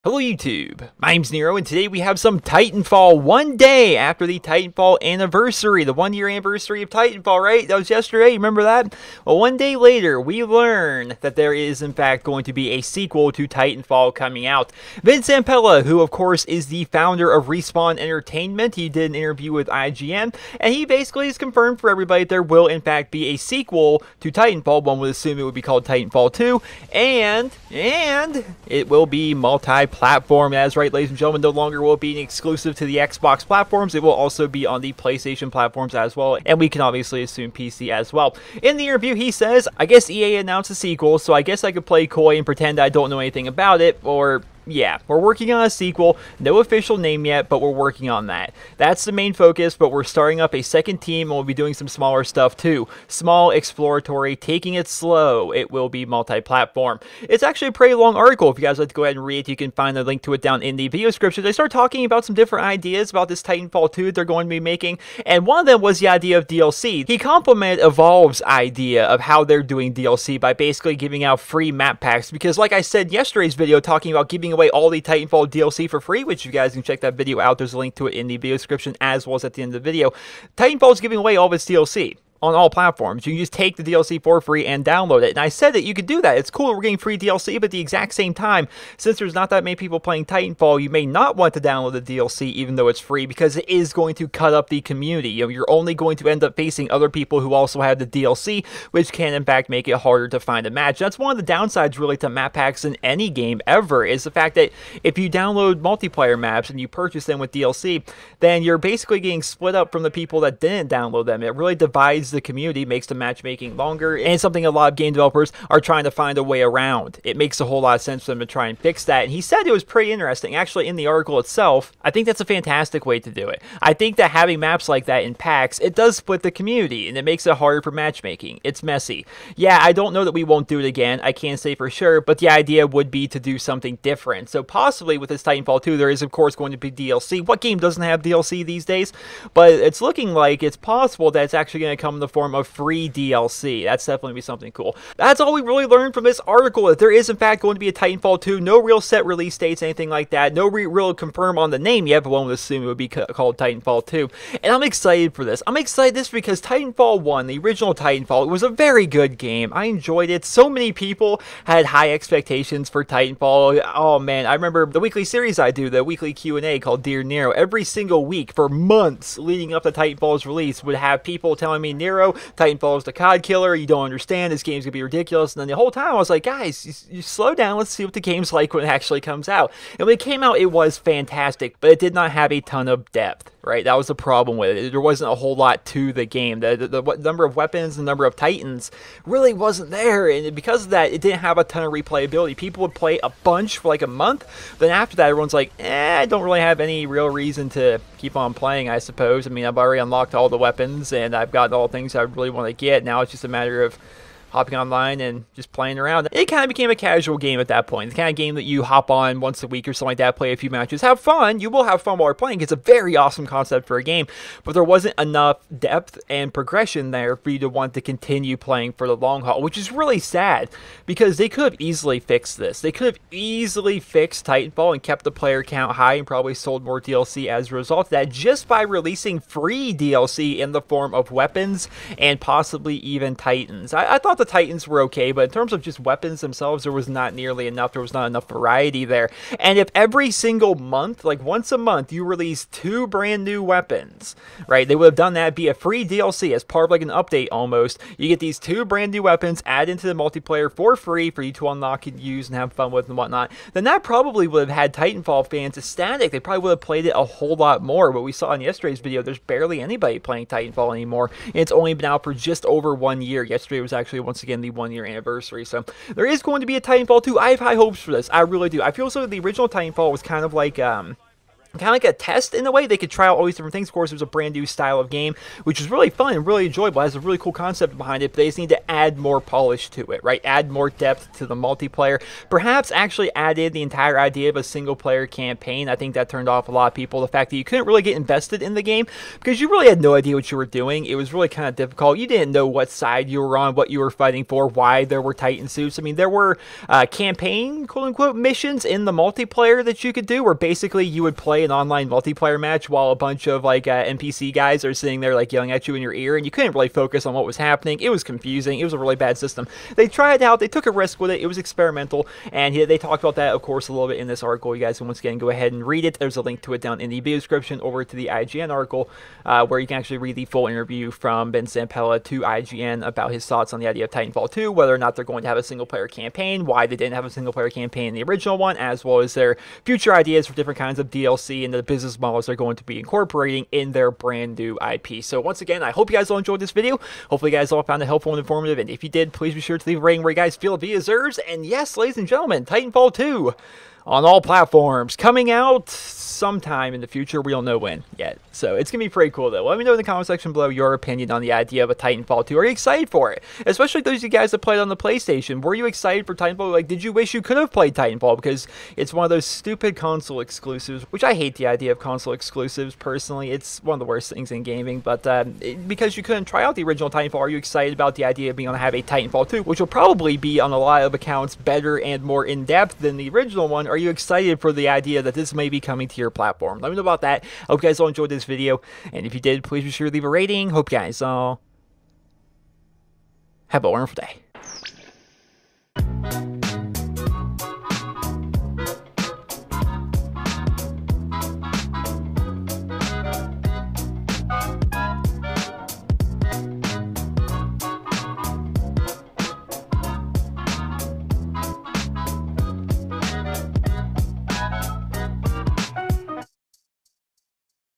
Hello YouTube, my name's Nero, and today we have some Titanfall one day after the Titanfall anniversary, the 1 year anniversary of Titanfall, right? That was yesterday, remember that? Well, one day later, we learn that there is in fact going to be a sequel to Titanfall coming out. Vids Zampella, who of course is the founder of Respawn Entertainment, he did an interview with IGN, and he basically has confirmed for everybody that there will in fact be a sequel to Titanfall. One would assume it would be called Titanfall 2, and it will be multi-platform. That's right, ladies and gentlemen, no longer will it be exclusive to the Xbox platforms. It will also be on the PlayStation platforms as well, and we can obviously assume PC as well. In the interview, he says, I guess EA announced a sequel, so I guess I could play coy and pretend I don't know anything about it, or... yeah, we're working on a sequel, no official name yet, but we're working on that. That's the main focus, but we're starting up a second team, and we'll be doing some smaller stuff too. Small, exploratory, taking it slow. It will be multi-platform. It's actually a pretty long article. If you guys would like to go ahead and read it, you can find the link to it down in the video description. They start talking about some different ideas about this Titanfall 2 that they're going to be making, and one of them was the idea of DLC. He complimented Evolve's idea of how they're doing DLC by basically giving out free map packs, because like I said in yesterday's video, talking about giving away all the Titanfall DLC for free, which you guys can check that video out. There's a link to it in the video description as well as at the end of the video. Titanfall is giving away all of its DLC on all platforms. You can just take the DLC for free and download it. And I said that you could do that. It's cool that we're getting free DLC, but at the exact same time, since there's not that many people playing Titanfall, you may not want to download the DLC even though it's free, because it is going to cut up the community. You know, you're only going to end up facing other people who also have the DLC, which can in fact make it harder to find a match. That's one of the downsides really to map packs in any game ever, is the fact that if you download multiplayer maps and you purchase them with DLC, then you're basically getting split up from the people that didn't download them. It really divides the community, makes the matchmaking longer, and it's something a lot of game developers are trying to find a way around. It makes a whole lot of sense for them to try and fix that, and he said it was pretty interesting. Actually, in the article itself, I think that's a fantastic way to do it. I think that having maps like that in packs, it does split the community, and it makes it harder for matchmaking. It's messy. Yeah, I don't know that we won't do it again, I can't say for sure, but the idea would be to do something different. So possibly with this Titanfall 2, there is of course going to be DLC. What game doesn't have DLC these days? But it's looking like it's possible that it's actually going to come in the form of free DLC. That's definitely be something cool. That's all we really learned from this article, that there is in fact going to be a Titanfall 2. No real set release dates, anything like that. No real confirm on the name yet, but one would assume it would be called Titanfall 2. And I'm excited for this. I'm excited this because Titanfall 1, the original Titanfall, it was a very good game. I enjoyed it. So many people had high expectations for Titanfall. Oh man, I remember the weekly series I do, the weekly Q&A called Dear Nero. Every single week for months leading up to Titanfall's release would have people telling me, Nero, Titanfall is the COD killer, you don't understand, this game's gonna be ridiculous. And then the whole time I was like, guys, you slow down, let's see what the game's like when it actually comes out. And when it came out, it was fantastic, but it did not have a ton of depth, right? That was the problem with it. There wasn't a whole lot to the game. The number of weapons, the number of Titans really wasn't there, and because of that, it didn't have a ton of replayability. People would play a bunch for like a month, then after that, everyone's like, I don't really have any real reason to keep on playing, I suppose. I mean, I've already unlocked all the weapons, and I've got all the things I really want to get. Now it's just a matter of hopping online and just playing around. It kind of became a casual game at that point. The kind of game that you hop on once a week or something like that, play a few matches, have fun. You will have fun while you're playing. It's a very awesome concept for a game, but there wasn't enough depth and progression there for you to want to continue playing for the long haul, which is really sad because they could have easily fixed this. They could have easily fixed Titanfall and kept the player count high and probably sold more DLC as a result of that, just by releasing free DLC in the form of weapons and possibly even Titans. I thought the Titans were okay, but in terms of just weapons themselves, there was not nearly enough. There was not enough variety there. And if every single month, like once a month, you release 2 brand new weapons, right? They would have done that via free DLC as part of like an update almost. You get these 2 brand new weapons, add into the multiplayer for free for you to unlock and use and have fun with and whatnot. Then that probably would have had Titanfall fans ecstatic. They probably would have played it a whole lot more. But we saw in yesterday's video, there's barely anybody playing Titanfall anymore. And it's only been out for just over 1 year. Yesterday was actually once again the 1 year anniversary, so there is going to be a Titanfall 2. I have high hopes for this. I really do. I feel so the original Titanfall was kind of like kind of like a test in a way. They could try out all these different things. Of course, it was a brand new style of game, which is really fun and really enjoyable. It has a really cool concept behind it, but they just need to add more polish to it, right? Add more depth to the multiplayer. Perhaps actually add in the entire idea of a single-player campaign. I think that turned off a lot of people. The fact that you couldn't really get invested in the game because you really had no idea what you were doing. It was really kind of difficult. You didn't know what side you were on, what you were fighting for, why there were Titan suits. I mean, there were campaign, quote-unquote, missions in the multiplayer that you could do where basically you would play an online multiplayer match while a bunch of like NPC guys are sitting there like yelling at you in your ear, and you couldn't really focus on what was happening. It was confusing. It was a really bad system. They tried it out. They took a risk with it. It was experimental, and they talked about that, of course, a little bit in this article. You guys can once again go ahead and read it. There's a link to it down in the video description over to the IGN article where you can actually read the full interview from Ben Zampella to IGN about his thoughts on the idea of Titanfall 2, whether or not they're going to have a single-player campaign, why they didn't have a single-player campaign in the original one, as well as their future ideas for different kinds of DLC and the business models they're going to be incorporating in their brand new IP. So once again, I hope you guys all enjoyed this video. Hopefully you guys all found it helpful and informative, and if you did, please be sure to leave a rating where you guys feel it deserves. And yes, ladies and gentlemen, Titanfall 2 on all platforms, coming out sometime in the future. We don't know when yet, so it's gonna be pretty cool though. Let me know in the comment section below your opinion on the idea of a Titanfall 2. Are you excited for it? Especially those of you guys that played on the PlayStation. Were you excited for Titanfall? Like, did you wish you could have played Titanfall? Because it's one of those stupid console exclusives, which I hate the idea of console exclusives personally. It's one of the worst things in gaming, but because you couldn't try out the original Titanfall, are you excited about the idea of being able to have a Titanfall 2, which will probably be on a lot of accounts better and more in-depth than the original one? Are you excited for the idea that this may be coming to your platform? Let me know about that. I hope you guys all enjoyed this video, and if you did, please be sure to leave a rating. Hope you guys all have a wonderful day.